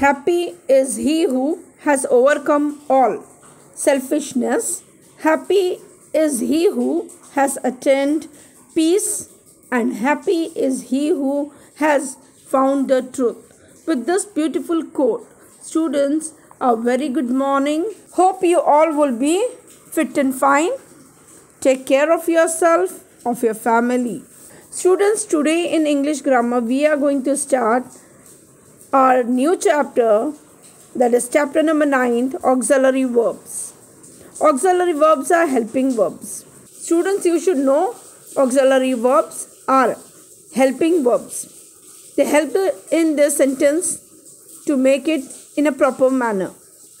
Happy is he who has overcome all selfishness. Happy is he who has attained peace, and happy is he who has found the truth. With this beautiful quote, students, a very good morning. Hope you all will be fit and fine. Take care of yourself, of your family. Students, today in English grammar, we are going to start our new chapter, that is chapter number 9, auxiliary verbs. Auxiliary verbs are helping verbs. Students, you should know auxiliary verbs are helping verbs. They help in the sentence to make it in a proper manner.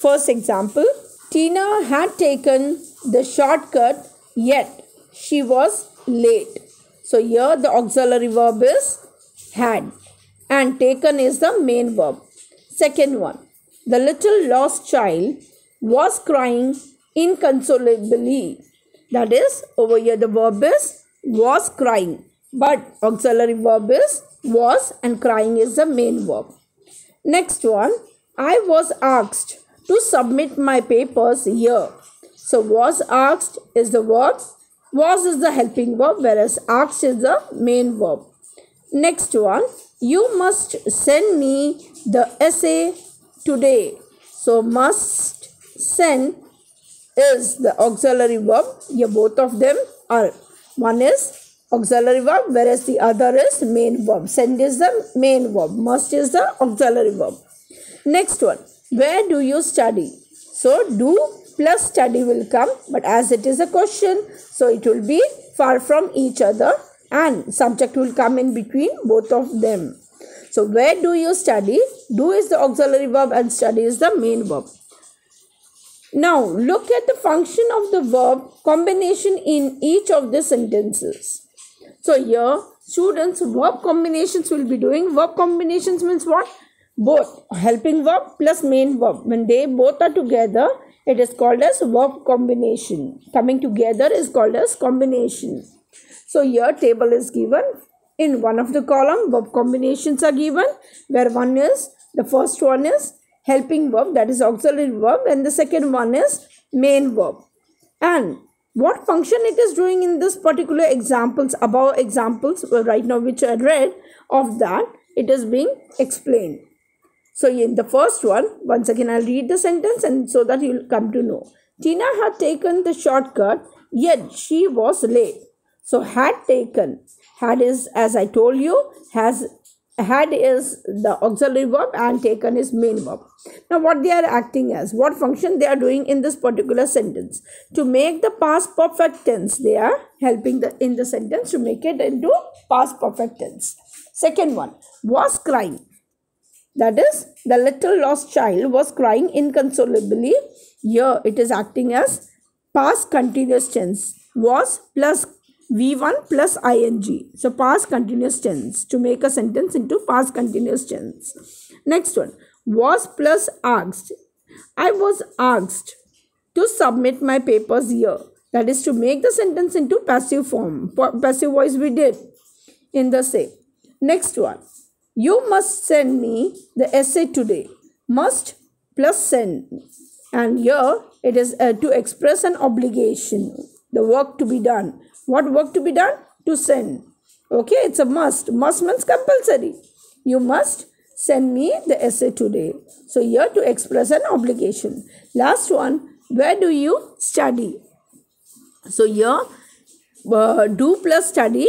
First example, Tina had taken the shortcut, yet she was late. So here the auxiliary verb is had, and taken is the main verb. Second one, the little lost child was crying inconsolably. That is, over here the verb is was crying, but auxiliary verb is was, and crying is the main verb. Next one, I was asked to submit my papers here. So was asked is the verb, was is the helping verb, whereas asked is the main verb. Next one, you must send me the essay today. So must send is the auxiliary verb. Here both of them are, one is auxiliary verb, whereas the other is main verb. Send is the main verb, must is the auxiliary verb. Next one, where do you study? So do plus study will come, but as it is a question, so it will be far from each other and subject will come in between both of them. So where do you study? Do is the auxiliary verb and study is the main verb. Now look at the function of the verb combination in each of the sentences. So here students, verb combinations will be doing. Verb combinations means what? Both helping verb plus main verb. When they both are together, it is called as verb combination. Coming together is called as combination. So here table is given. In one of the column, verb combinations are given, where one is, the first one is helping verb, that is auxiliary verb, and the second one is main verb. And what function it is doing in this particular examples, above examples right now which I read, of that it is being explained. So in the first one, once again I'll read the sentence and so that you'll come to know. Tina had taken the shortcut, yet she was late. So had taken, had is, as I told you, had is the auxiliary verb and taken is main verb. Now what they are acting as, what function they are doing in this particular sentence? To make the past perfect tense, they are helping in the sentence to make it into past perfect tense. Second one, was crying. That is, the little lost child was crying inconsolably. Here it is acting as past continuous tense. Was plus V1 plus ing. So past continuous tense to make a sentence into past continuous tense. Next one, was plus asked. I was asked to submit my papers here. That is to make the sentence into passive form. Passive voice we did in the say. Next one, you must send me the essay today. Must plus send. And here it is to express an obligation. The work to be done. What work to be done? To send. Okay, it's a must. Must means compulsory. You must send me the essay today. So here to express an obligation. Last one, where do you study? So here do plus study.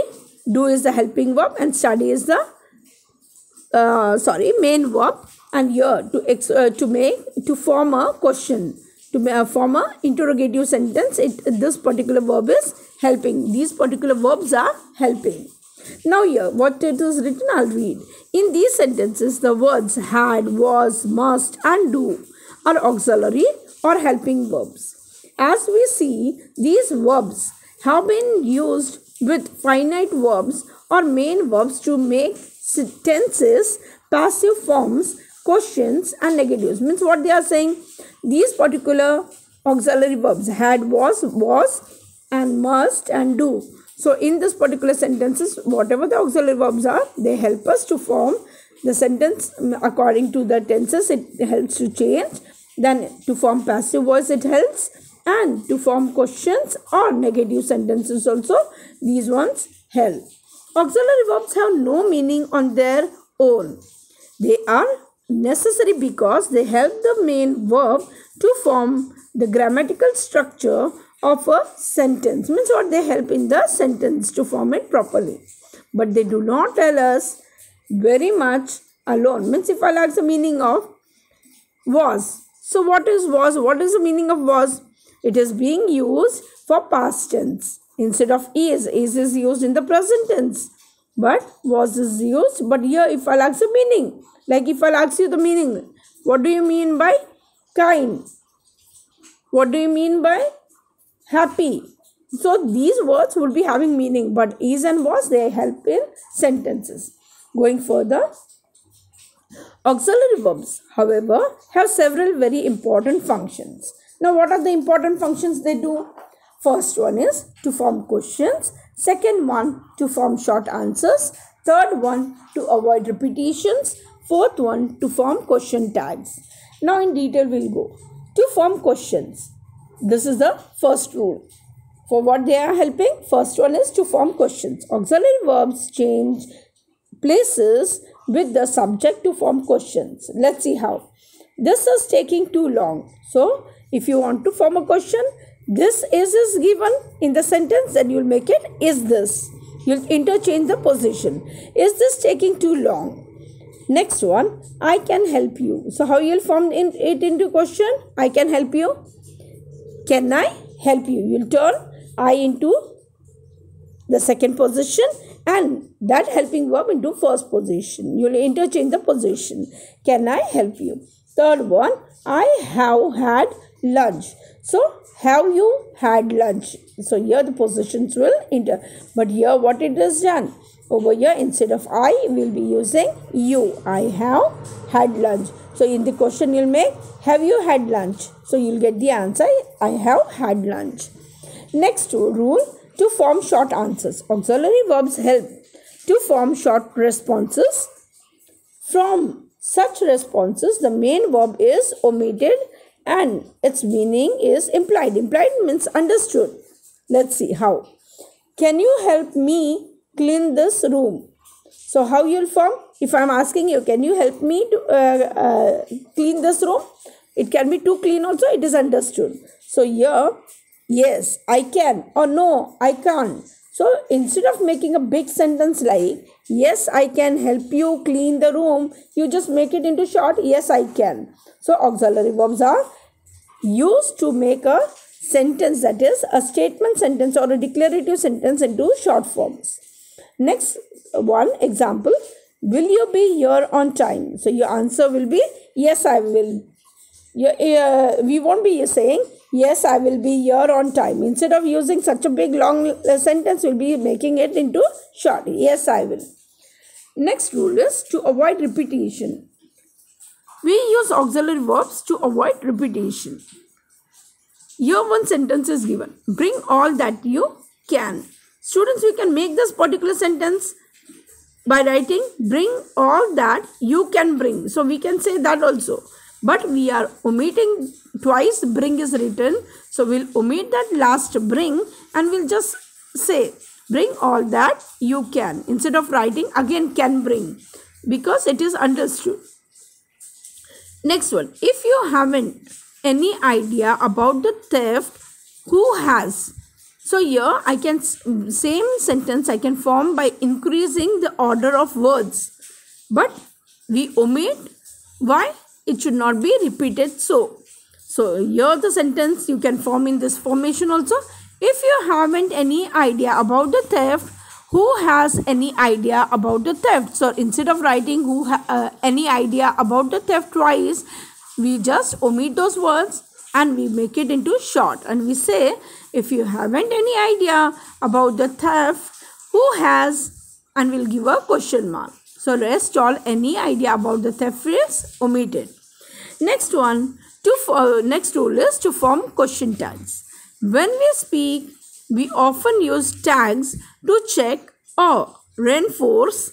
Do is the helping verb and study is the main verb. And here to form a question, to form a interrogative sentence, this particular verb is helping. These particular verbs are helping. Now here what it is written, I'll read. In these sentences, the words had, was, must and do are auxiliary or helping verbs. As we see, these verbs have been used with finite verbs or main verbs to make tenses, passive forms, questions and negatives. Means what they are saying, these particular auxiliary verbs had, was and must and do. So in this particular sentences, whatever the auxiliary verbs are, they help us to form the sentence according to the tenses, it helps to change. Then to form passive voice it helps, and to form questions or negative sentences also these ones help. Auxiliary verbs have no meaning on their own. They are necessary because they help the main verb to form the grammatical structure of a sentence. Means what, they help in the sentence to form it properly. But they do not tell us very much alone. Means if I ask the meaning of was. So what is was? What is the meaning of was? It is being used for past tense. Instead of is is used in the present tense. But was is used. But here if I ask the meaning, like if I ask you the meaning, what do you mean by kind? What do you mean by happy? So these words would be having meaning, but is and was, they help in sentences. Going further, auxiliary verbs, however, have several very important functions. Now, what are the important functions they do? First one is to form questions. Second one, to form short answers. Third one, to avoid repetitions. Fourth one, to form question tags. Now, in detail, we'll go. To form questions. This is the first rule. For what they are helping? First one is to form questions. Auxiliary verbs change places with the subject to form questions. Let's see how. This is taking too long. So, if you want to form a question, this is given in the sentence, then you'll make it is this. You'll interchange the position. Is this taking too long? Next one, I can help you. So, how you'll form it into question? I can help you. Can I help you? You'll turn I into the second position and that helping verb into first position. You'll interchange the position. Can I help you? Third one, I have had lunch. So, have you had lunch? So, here the positions will enter. But here what it is done? Over here instead of I, we'll be using you. I have had lunch. So, in the question you'll make, have you had lunch? So, you'll get the answer, I have had lunch. Next rule, to form short answers. Auxiliary verbs help to form short responses. From such responses, the main verb is omitted and its meaning is implied. Implied means understood. Let's see how. Can you help me clean this room? So, how you'll form? If I'm asking you, can you help me to clean this room? It can be too clean also, it is understood. So, here, yes, I can, or no, I can't. So, instead of making a big sentence like, yes, I can help you clean the room, you just make it into short, yes, I can. So, auxiliary verbs are used to make a sentence, that is a statement sentence or a declarative sentence, into short forms. Next one example, will you be here on time? So, your answer will be, yes, I will. We won't be saying, yes, I will be here on time. Instead of using such a big long sentence, we'll be making it into short. Yes, I will. Next rule is to avoid repetition. We use auxiliary verbs to avoid repetition. Here one sentence is given. Bring all that you can. Students, we can make this particular sentence by writing bring all that you can bring. So, we can say that also. But we are omitting twice bring is written. So, we'll omit that last bring and we'll just say bring all that you can. Instead of writing again can bring, because it is understood. Next one, if you haven't any idea about the theft, who has? So, here I can, same sentence I can form by increasing the order of words. But we omit. Why? It should not be repeated so. So, here the sentence you can form in this formation also. If you haven't any idea about the theft, who has any idea about the theft? So, instead of writing any idea about the theft twice, we just omit those words and we make it into short. And we say, if you haven't any idea about the theft, who has? And we'll give a question mark. So, rest all any idea about the theft is omitted. Next one, next rule is to form question tags. When we speak, we often use tags to check or reinforce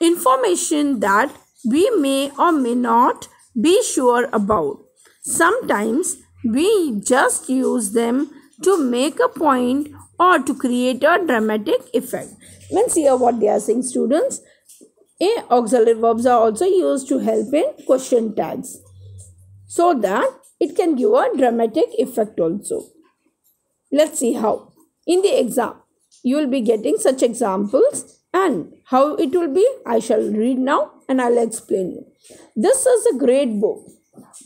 information that we may or may not be sure about. Sometimes we just use them to make a point or to create a dramatic effect. Let's hear what they are saying, students. Auxiliary verbs are also used to help in question tags so that it can give a dramatic effect also. Let's see how. In the exam, you will be getting such examples, and how it will be, I shall read now and I'll explain you. This is a great book.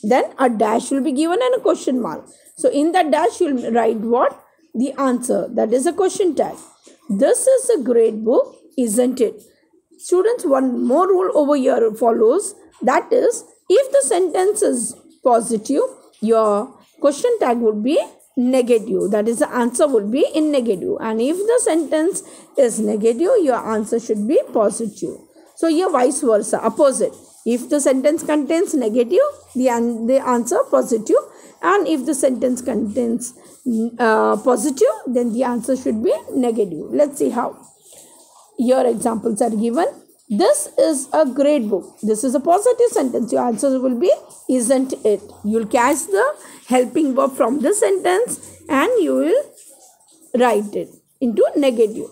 Then a dash will be given and a question mark. So in that dash, you will write what? The answer. That is a question tag. This is a great book, isn't it? Students, one more rule over here follows. That is, if the sentence is positive, your question tag would be negative. That is, the answer would be in negative. And if the sentence is negative, your answer should be positive. So here vice versa, opposite. If the sentence contains negative, the answer positive. And if the sentence contains positive, then the answer should be negative. Let's see how. Here examples are given. This is a great book. This is a positive sentence. Your answer will be, isn't it? You will catch the helping verb from the sentence and you will write it into negative.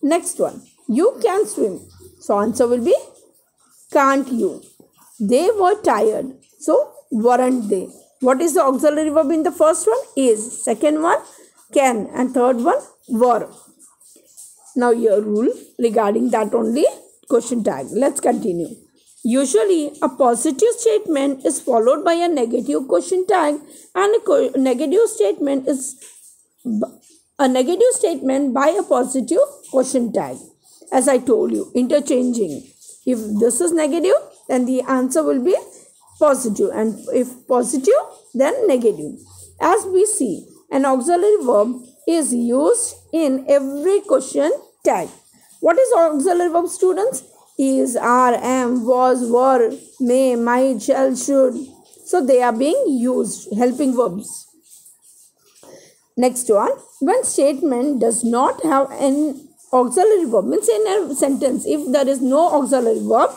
Next one. You can swim. So answer will be, can't you? They were tired. So weren't they? What is the auxiliary verb in the first one? Is. Second one, can. And third one, were. Now your rule regarding that only, question tag. Let's continue. Usually a positive statement is followed by a negative question tag, and a negative statement by a positive question tag. As I told you, interchanging. If this is negative, then the answer will be positive, and if positive, then negative. As we see, an auxiliary verb is used in every question tag. What is auxiliary verb, students? Is, are, am, was, were, may, might, shall, should. So they are being used, helping verbs. Next one, when statement does not have an auxiliary verb, means in a sentence, if there is no auxiliary verb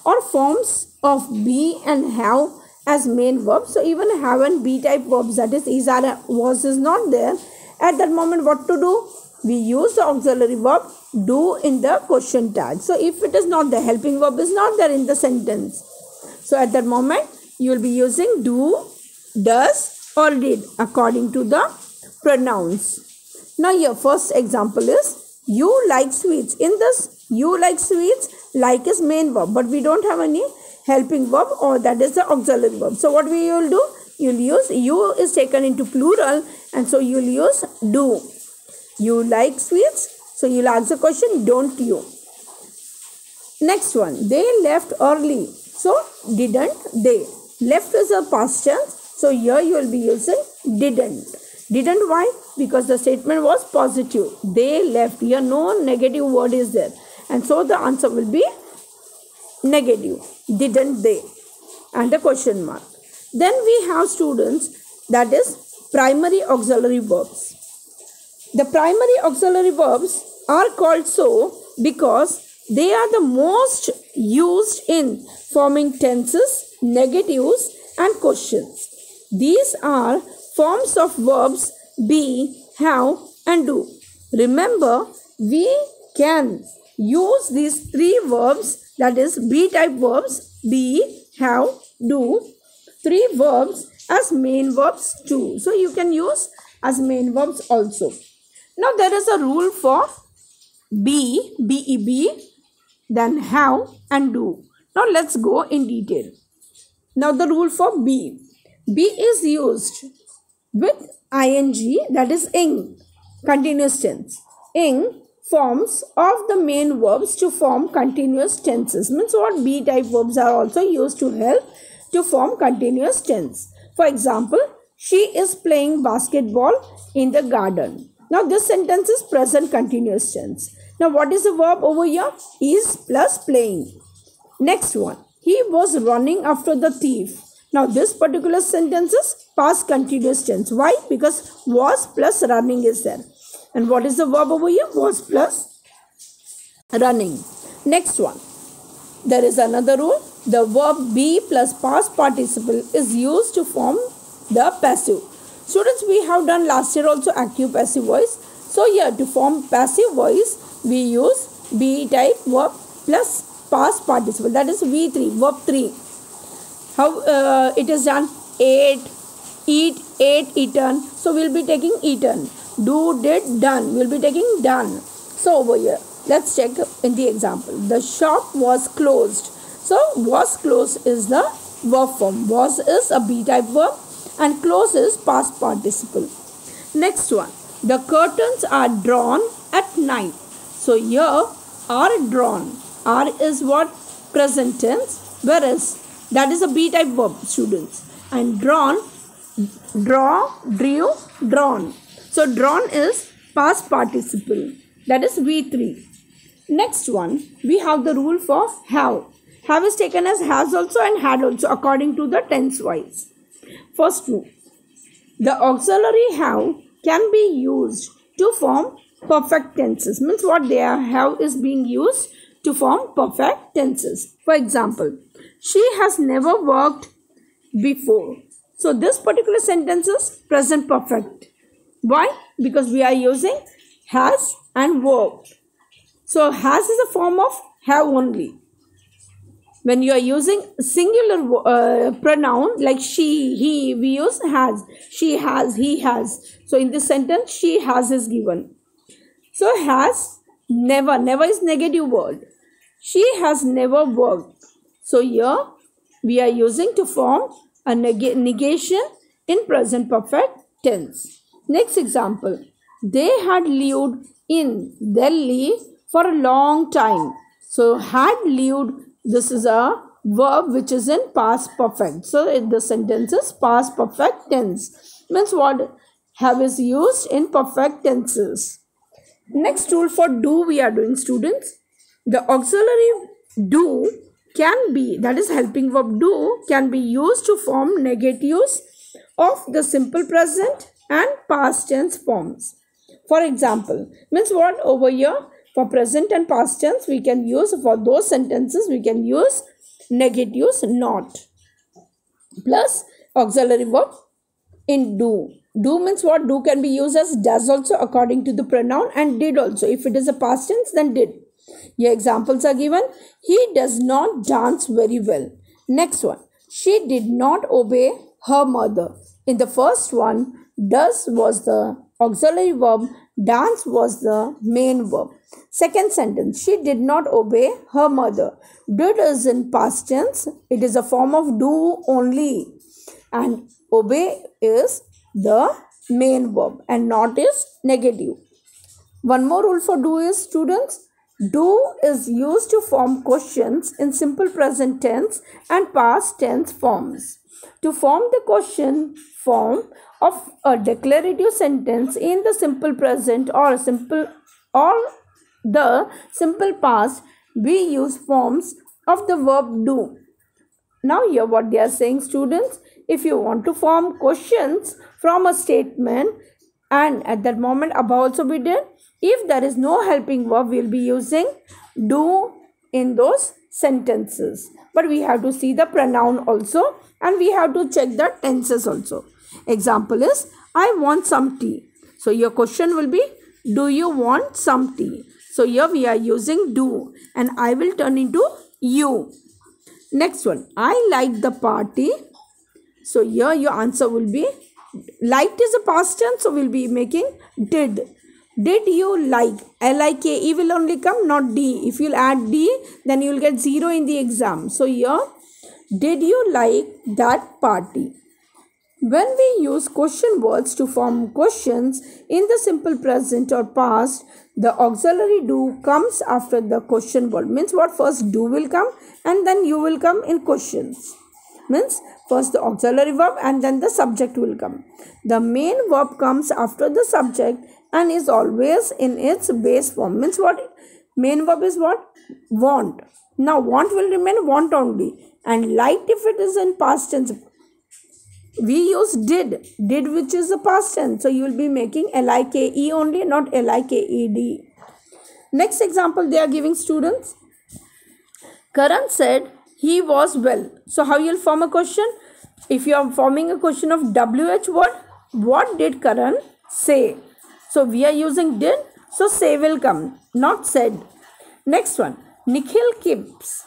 or forms of be and have as main verbs, so even have and be type verbs, that is, are, was is not there, at that moment what to do? We use the auxiliary verb do in the question tag. So if it is not the helping verb is not there in the sentence, so at that moment you will be using do, does or did according to the pronouns. Now your first example is, you like sweets. In this, you like sweets, like is main verb, but we don't have any helping verb, or that is the auxiliary verb. So what we will do? You will use, you is taken into plural, and so you will use do. You like sweets, so you will ask the question, don't you? Next one, they left early. So didn't they? Left is a past tense, so here you will be using didn't. Didn't, why? Because the statement was positive. They left. Here no negative word is there, and so the answer will be negative. Didn't they? And a question mark. Then we have, students, that is primary auxiliary verbs. The primary auxiliary verbs are called so because they are the most used in forming tenses, negatives and questions. These are forms of verbs be, have and do. Remember, we can use these three verbs, that is be type verbs, be, have, do, three verbs as main verbs too. So you can use as main verbs also. Now there is a rule for be, B-E-B, then have and do. Now let's go in detail. Now the rule for be. Be is used with ing, that is ing, continuous tense. Ing forms of the main verbs to form continuous tenses. Means what? Be type verbs are also used to help to form continuous tense. For example, she is playing basketball in the garden. Now this sentence is present continuous tense. Now what is the verb over here? Is plus playing. Next one, he was running after the thief. Now this particular sentence is past continuous tense. Why? Because was plus running is there. And what is the verb over here? Was plus running. Next one, There is another rule. The verb be plus past participle is used to form the passive. Students, we have done last year also active passive voice. So here to form passive voice, we use be type verb plus past participle. That is V3, verb 3. How it is done? Ate, eat, ate, eaten. So we will be taking eaten. Do, did, done. We will be taking done. So over here, let's check in the example. The shop was closed. So was closed is the verb form. Was is a be type verb and close is past participle. Next one. The curtains are drawn at night. So here are drawn. Are is what? Present tense. Whereas that is a be type verb, students. And drawn, draw, drew, drawn. So drawn is past participle. That is V3. Next one, we have the rule for have. Have is taken as has also and had also according to the tense wise. First rule, the auxiliary have can be used to form perfect tenses. Means what they have is being used to form perfect tenses. For example, she has never worked before. So this particular sentence is present perfect. Why? Because we are using has and worked. So has is a form of have only. When you are using singular pronoun like she, he, we use has. She has, he has. So in this sentence, she has is given. So has, never. Never is negative word. She has never worked. So here we are using to form a negation in present perfect tense. Next example. They had lived in Delhi for a long time. So had lived, this is a verb which is in past perfect. So the sentence is past perfect tense. Means what? Have is used in perfect tenses. Next rule for do we are doing, students. The auxiliary do can be, that is helping verb do, can be used to form negatives of the simple present and past tense forms. For example, means what? Over here for present and past tense we can use, for those sentences we can use negatives not plus auxiliary verb in do. Do means what? Do can be used as does also according to the pronoun and did also. If it is a past tense, then did. Here examples are given. He does not dance very well. Next one. She did not obey her mother. In the first one, does was the auxiliary verb, dance was the main verb. Second sentence, she did not obey her mother. Did is in past tense. It is a form of do only. And obey is the main verb and not is negative. One more rule for do is, students, do is used to form questions in simple present tense and past tense forms. To form the question form of a declarative sentence in the simple present or the simple past, we use forms of the verb do. Now here what they are saying, students, if you want to form questions from a statement, and at that moment above also we did, if there is no helping verb, we will be using do in those sentences. But we have to see the pronoun also and we have to check the tenses also. Example is, I want some tea. So your question will be, do you want some tea? So here we are using do and I will turn into you. Next one, I like the party. So here your answer will be, liked is a past tense, so we'll be making did. Did you like? L-I-K-E will only come, not D. If you'll add D, then you will get 0 in the exam. So here, did you like that party? When we use question words to form questions in the simple present or past, the auxiliary do comes after the question word. Means what? First do will come and then you will come in questions. Means first the auxiliary verb and then the subject will come. The main verb comes after the subject and is always in its base form. Means what? Main verb is what? Want. Now want will remain want only. And liked if it is in past tense. We use did. Did which is the past tense. So you will be making L-I-K-E only, not L-I-K-E-D. Next example they are giving, students. Karan said he was well. So how you'll form a question? If you are forming a question of WH word, what did Karan say? So we are using did. So say will come, not said. Next one. Nikhil keeps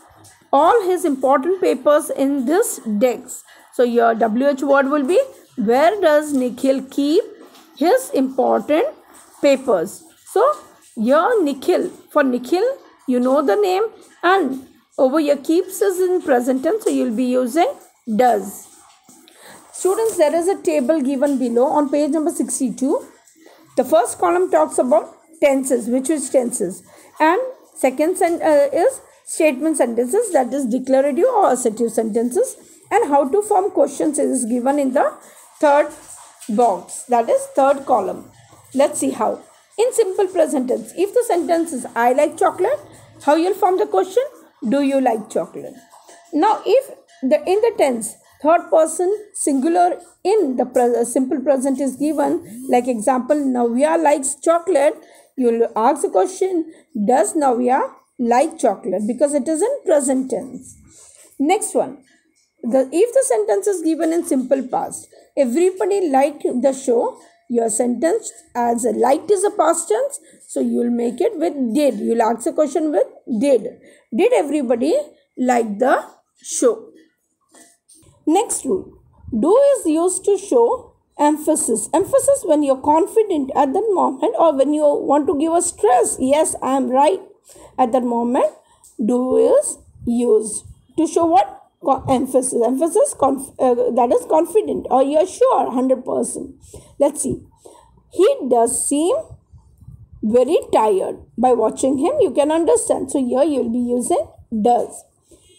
all his important papers in this desk. So your WH word will be, where does Nikhil keep his important papers? So your Nikhil, for Nikhil, you know the name, and over here keeps is in present tense, so you'll be using does. Students, there is a table given below on page number 62. The first column talks about tenses, which is tenses, and second is statement sentences, that is declarative or assertive sentences, and how to form questions is given in the third box, that is third column. Let's see how. In simple present tense, if the sentence is I like chocolate, how you'll form the question? Do you like chocolate? Now if in the tense third person singular in the simple present is given, like example, Navya likes chocolate, you'll ask the question, does Navya like chocolate? Because it is in present tense. Next one, if the sentence is given in simple past, everybody liked the show, your sentence as liked is a past tense, so you'll make it with did. You'll ask the question with did. Did everybody like the show? Next rule, do is used to show emphasis. Emphasis when you're confident at that moment, or when you want to give a stress, yes, I am right. At that moment, do is used to show what? Emphasis. Emphasis that is confident, or you're sure 100%. Let's see. He does seem very tired. By watching him, you can understand. So here you'll be using does.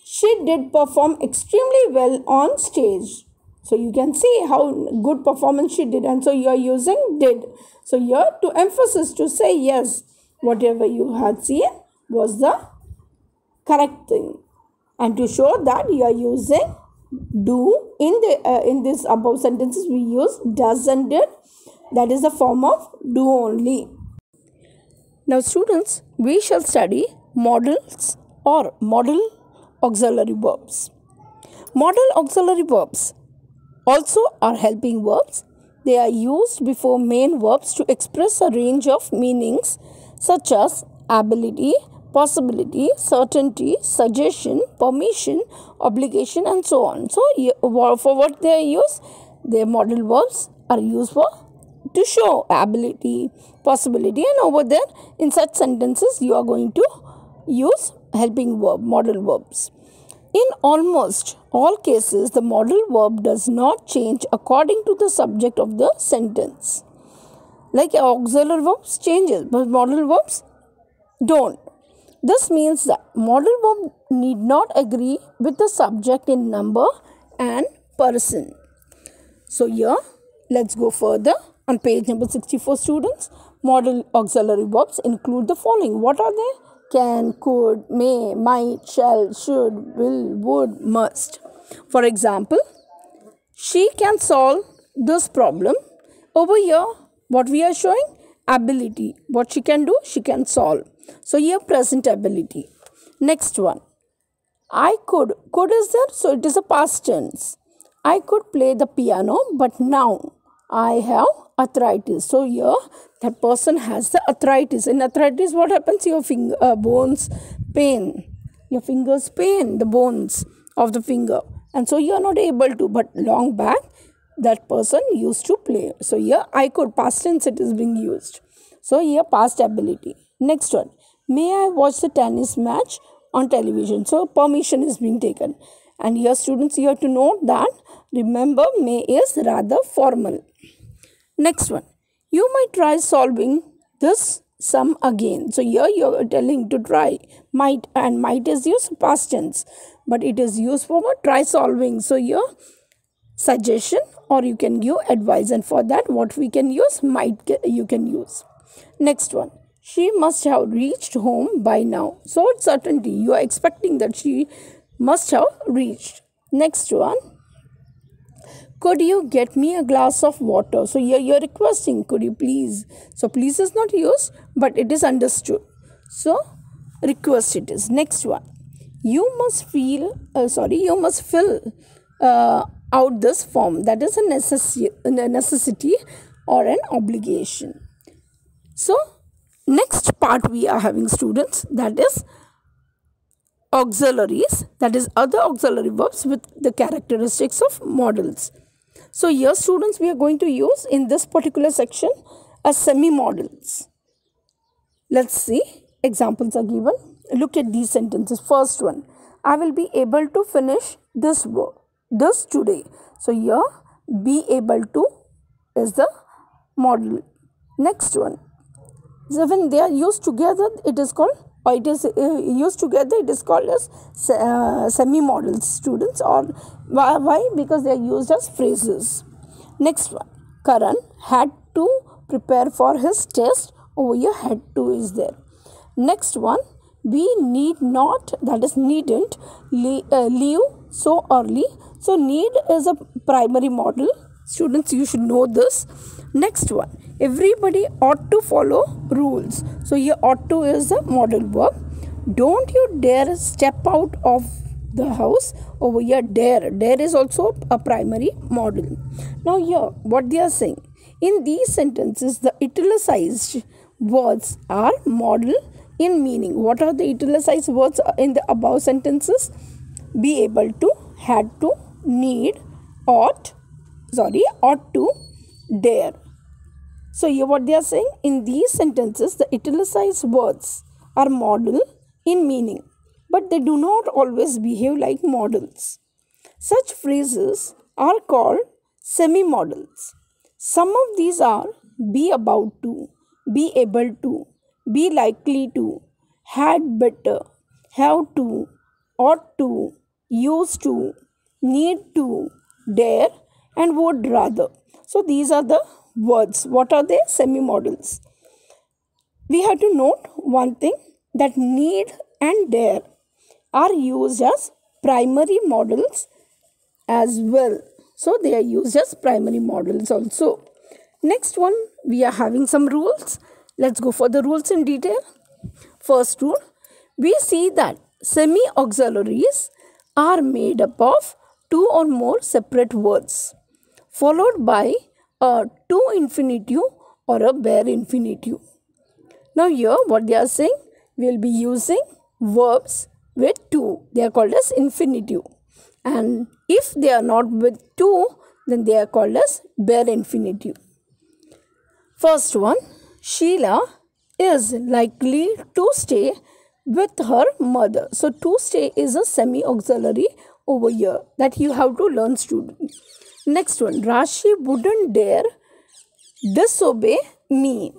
She did perform extremely well on stage. So you can see how good performance she did, and so you are using did. So here to emphasis to say yes, whatever you had seen was the correct thing, and to show that you are using do. In this above sentences we use does and did. That is a form of do only. Now students, we shall study modals or modal auxiliary verbs. Modal auxiliary verbs also are helping verbs. They are used before main verbs to express a range of meanings such as ability, possibility, certainty, suggestion, permission, obligation, and so on. So for what they are used, their modal verbs are used for to show ability, possibility, and over there in such sentences you are going to use helping verb, modal verbs. In almost all cases, the modal verb does not change according to the subject of the sentence. Like auxiliary verbs changes, but modal verbs don't. This means that modal verb need not agree with the subject in number and person. So here, let's go further. On page number 64, students, modal auxiliary verbs include the following. What are they? Can, could, may, might, shall, should, will, would, must. For example, she can solve this problem. Over here, what we are showing? Ability. What she can do? She can solve. So here present ability. Next one. I could. Could is there? So it is a past tense. I could play the piano, but now I have arthritis. So here that person has the arthritis. In arthritis, what happens? Your finger bones pain. Your fingers pain, the bones of the finger. And so you are not able to. But long back, that person used to play. So here I could, past tense it is being used. So here past ability. Next one. May I watch the tennis match on television? So permission is being taken. And here students, you have to note that, remember, may is rather formal. Next one. You might try solving this sum again. So here you are telling to try. Might, and might is used past tense. But it is used for what? Try solving. So here suggestion, or you can give advice. And for that what we can use? Might you can use. Next one. She must have reached home by now. So it's certainty. You are expecting that she must have reached. Next one. Could you get me a glass of water? So here you are requesting. Could you please? So please is not used, but it is understood. So request it is. Next one. you must you must fill out this form. That is a necessity or an obligation. So next part we are having, students, that is auxiliaries, that is other auxiliary verbs with the characteristics of modals. So here, students, we are going to use in this particular section as semi-modals. Let's see, examples are given. Look at these sentences. First one, I will be able to finish this work, this today. So here, be able to is the modal. Next one, so when they are used together, it is called, or it is used together, it is called as semi-modals, students. Or why? Because they are used as phrases. Next one, Karan had to prepare for his test. Over here, had to is there. Next one, we need not, that is needn't, leave so early. So need is a primary modal. Students, you should know this. Next one, everybody ought to follow rules. So here ought to is a modal verb. Don't you dare step out of the house. Over here, dare is also a primary modal. Now here, what they are saying, in these sentences, the italicized words are modal in meaning. What are the italicized words in the above sentences? Be able to, had to, need, ought to, dare. So here what they are saying, in these sentences, the italicized words are modal in meaning, but they do not always behave like modals. Such phrases are called semi-modals. Some of these are be about to, be able to, be likely to, had better, have to, ought to, used to, need to, dare, and would rather. So these are the words. What are they? Semi-modals. We have to note one thing, that need and dare are used as primary modals as well. So they are used as primary modals also. Next one, we are having some rules. Let's go for the rules in detail. First rule, we see that semi-auxiliaries are made up of two or more separate words, followed by a to infinitive or a bare infinitive. Now here what they are saying, we will be using verbs with to. They are called as infinitive. And if they are not with to, then they are called as bare infinitive. First one, Sheila is likely to stay with her mother. So to stay is a semi-auxiliary over here that you have to learn, student. Next one, Rashi wouldn't dare disobey me.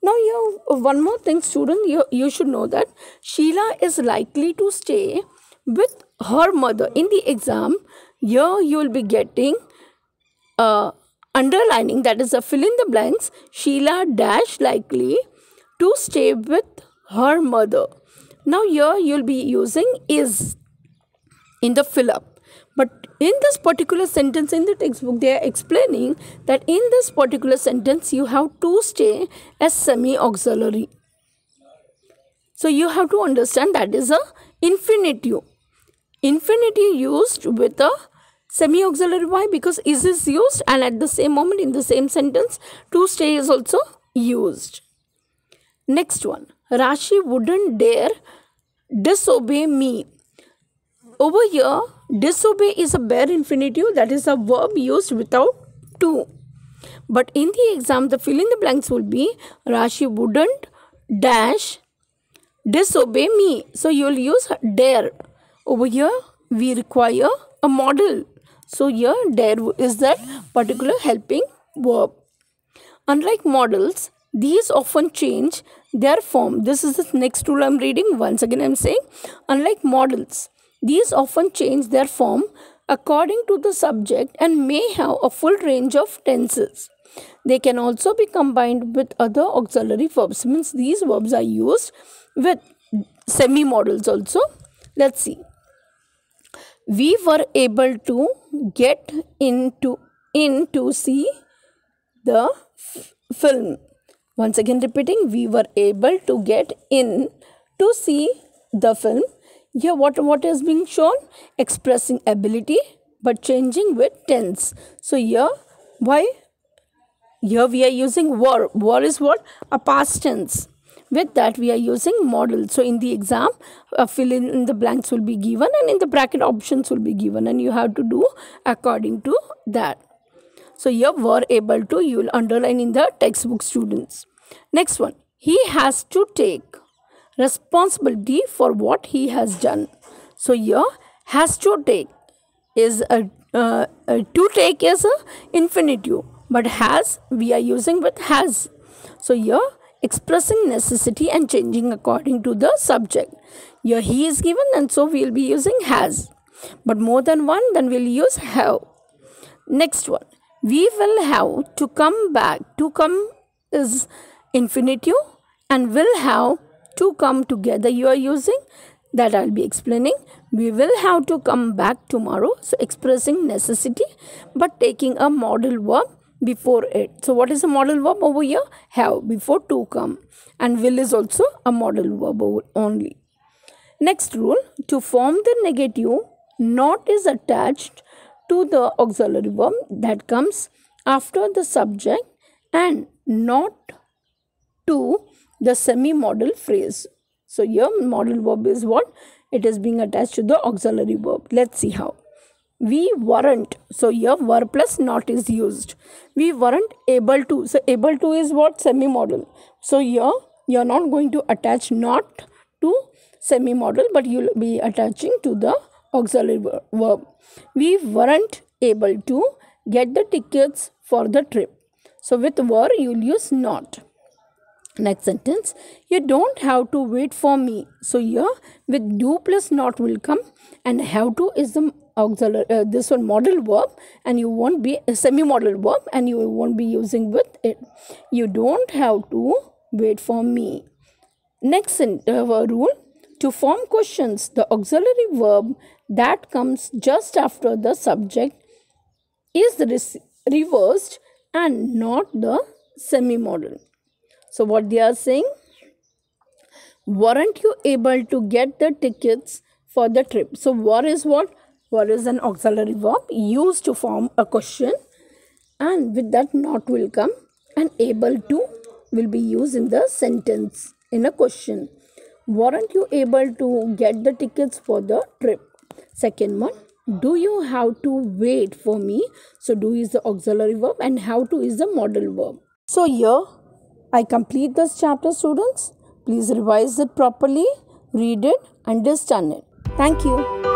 Now you one more thing, student, you should know that Sheila is likely to stay with her mother. In the exam, here you will be getting underlining, that is a fill in the blanks, Sheila dash likely to stay with her mother. Now here you will be using is in the fill up. But in this particular sentence in the textbook, they are explaining that in this particular sentence, you have to stay as semi-auxiliary. So you have to understand that is a infinitive. Infinitive used with a semi-auxiliary. Why? Because is used, and at the same moment in the same sentence, to stay is also used. Next one, Rashi wouldn't dare disobey me. Over here, disobey is a bare infinitive, that is a verb used without to. But in the exam, the fill in the blanks will be Rashi wouldn't dash disobey me. So you will use dare. Over here, we require a modal. So here, dare is that particular helping verb. Unlike modals, these often change their form. This is the next rule I am reading. Once again, I am saying, unlike modals, these often change their form according to the subject and may have a full range of tenses. They can also be combined with other auxiliary verbs. Means these verbs are used with semi-modals also. Let's see. We were able to get in to see the film. Once again repeating, we were able to get in to see the film. Here what is being shown? Expressing ability but changing with tense. So here why? Here we are using were. Were is what? A past tense. With that we are using model. So in the exam, fill in the blanks will be given and in the bracket options will be given and you have to do according to that. So here were able to, you will underline in the textbook, students. Next one, he has to take responsibility for what he has done. So here has to take is to take is a infinitive, but has we are using with has. So here expressing necessity and changing according to the subject. Here he is given and so we will be using has, but more than one then we'll use have. Next one, we will have to come back. To come is infinitive and will have to come together. You are using that, I'll be explaining. We will have to come back tomorrow. So expressing necessity but taking a modal verb before it. So what is a modal verb over here? Have before to come, and will is also a modal verb only. Next rule, to form the negative, not is attached to the auxiliary verb that comes after the subject and not to the semi-modal phrase. So here modal verb is what? It is being attached to the auxiliary verb. Let's see how. We weren't. So here were plus not is used. We weren't able to. So able to is what? Semi-modal. So here you are not going to attach not to semi-modal, but you will be attaching to the auxiliary verb. We weren't able to get the tickets for the trip. So with were you will use not. Next sentence, you don't have to wait for me. So here with do plus not will come, and have to is the auxiliary, this one modal verb, and you won't be a semi-modal verb and you won't be using with it. You don't have to wait for me. Next rule, to form questions, the auxiliary verb that comes just after the subject is reversed and not the semi-modal. So what they are saying, weren't you able to get the tickets for the trip? So were is what? Were is an auxiliary verb used to form a question, and with that not will come, and able to will be used in the sentence in a question. Weren't you able to get the tickets for the trip? Second one, do you have to wait for me? So do is the auxiliary verb and have to is the modal verb. So here I complete this chapter, students. Please revise it properly, read it, understand it. Thank you.